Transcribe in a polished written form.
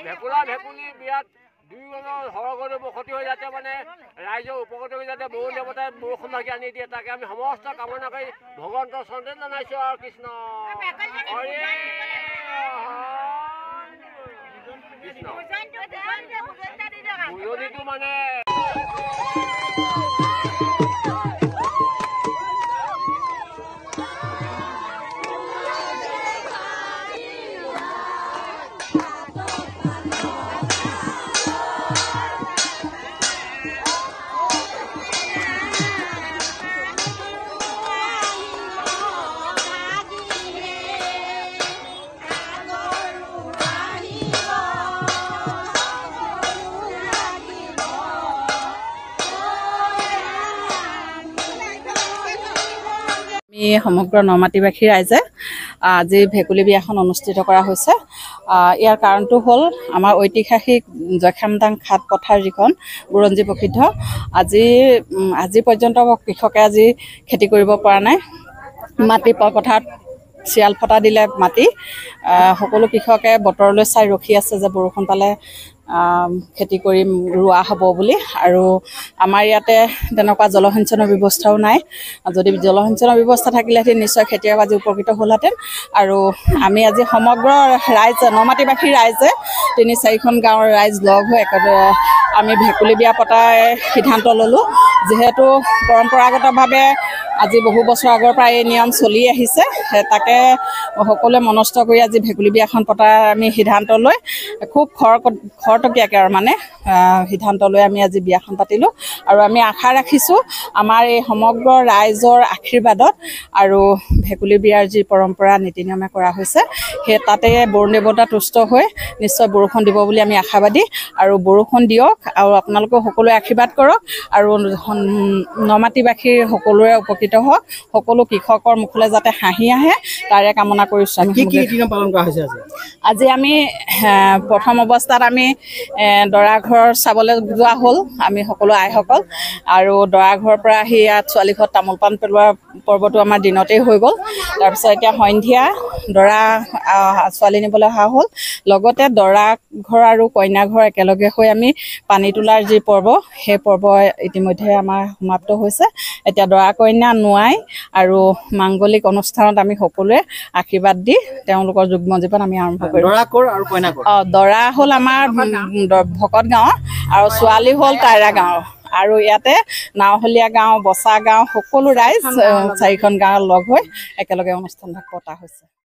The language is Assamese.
ভেকুলা ভেকুলি বিয়াত দুইজনৰ সৰগৰ ক্ষতি হৈ যাতে মানে ৰাইজৰ উপকৃত হৈ যাতে বহু দেৱতাই বৰষুণ ভাগি আনি দিয়ে তাকে আমি সমস্ত কামনা কৰি ভগৱন্তৰ চৰণ জনাইছো আৰু কৃষ্ণ উজনিটো মানে সমগ্ৰ নমাটিবাসী ৰাইজে আজি ভেকুলী বিয়াখন অনুষ্ঠিত কৰা হৈছে। ইয়াৰ কাৰণটো হ'ল আমাৰ ঐতিহাসিক জয়খামদাং ঘাট পথাৰ যিখন বুৰঞ্জী প্ৰসিদ্ধ। আজি পৰ্যন্ত কৃষকে আজি খেতি কৰিব পৰা নাই। মাটি পথাৰত চিৰাল ফটা দিলে মাটি সকলো কৃষকে বতৰলৈ চাই ৰখি আছে যে বৰষুণ পালে খেতি কৰি ৰোৱা হ'ব বুলি। আৰু আমাৰ ইয়াতে তেনেকুৱা জলসিঞ্চনৰ ব্যৱস্থাও নাই। যদি জলসিঞ্চনৰ ব্যৱস্থা থাকিলেহেঁতেন নিশ্চয় খেতিয়ক আজি উপকৃত হ'লহেঁতেন। আৰু আমি আজি সমগ্ৰ ৰাইজ নমাটিবাসী ৰাইজে ৩-৪খন গাঁৱৰ ৰাইজ লগ হৈ একেবাৰে আমি ভেকুলী বিয়া পতাৰ সিদ্ধান্ত ল'লোঁ। যিহেতু পৰম্পৰাগতভাৱে আজি বহু বছৰ আগৰ পৰা এই নিয়ম চলি আহিছে, তাকে সকলোৱে মনস্থ কৰি আজি ভেকুলী বিয়াখন পতাৰ আমি সিদ্ধান্ত লৈ খুব খৰতকীয়াকৈ আৰু মানে সিদ্ধান্ত লৈ আমি আজি বিয়াখন পাতিলোঁ। আৰু আমি আশা ৰাখিছোঁ আমাৰ এই সমগ্ৰ ৰাইজৰ আশীৰ্বাদত আৰু ভেকুলী বিয়াৰ যি পৰম্পৰা নীতি নিয়মে কৰা হৈছে সেই তাতে বৰুণ দেৱতা তুষ্ট হৈ নিশ্চয় বৰষুণ দিব বুলি আমি আশাবাদী। আৰু বৰষুণ দিয়ক আৰু আপোনালোকেও সকলোৱে আশীৰ্বাদ কৰক আৰু নমাটিবাসীৰ সকলোৰে উপকৃত হওক, সকলো কৃষকৰ মুখলৈ যাতে হাঁহি আহে তাৰে কামনা কৰিছোঁ। আমি পালন কৰা হৈছে আজি আমি প্ৰথম অৱস্থাত আমি দৰা ঘৰ চাবলৈ যোৱা হ'ল আমি সকলো আইসকল। আৰু দৰা ঘৰৰ পৰা আহি ইয়াত ছোৱালী ঘৰত তামোল পাণ পেলোৱা পৰ্বটো আমাৰ দিনতেই হৈ গ'ল। তাৰপিছত এতিয়া সন্ধিয়া দৰা ছোৱালী নিবলৈ অহা হ'ল। লগতে দৰা ঘৰ আৰু কইনা ঘৰ একেলগে হৈ আমি পানী তোলাৰ যি পৰ্ব সেই পৰ্ব ইতিমধ্যে আমাৰ সমাপ্ত হৈছে। এতিয়া দৰা কইনা নোৱাই আৰু মাংগলিক অনুষ্ঠানত আমি সকলোৱে আশীৰ্বাদ দি তেওঁলোকৰ যুগ্ম জীৱন আমি আৰম্ভ কৰিম। দৰা হ'ল আমাৰ ভকত গাঁৱৰ আৰু ছোৱালী হ'ল কাইৰা গাঁৱৰ। আৰু ইয়াতে নাওহলীয়া গাঁও, বচা গাঁও সকলো ৰাইজ 4খন গাঁৱৰ লগ হৈ একেলগে অনুষ্ঠানভাগ পতা হৈছে।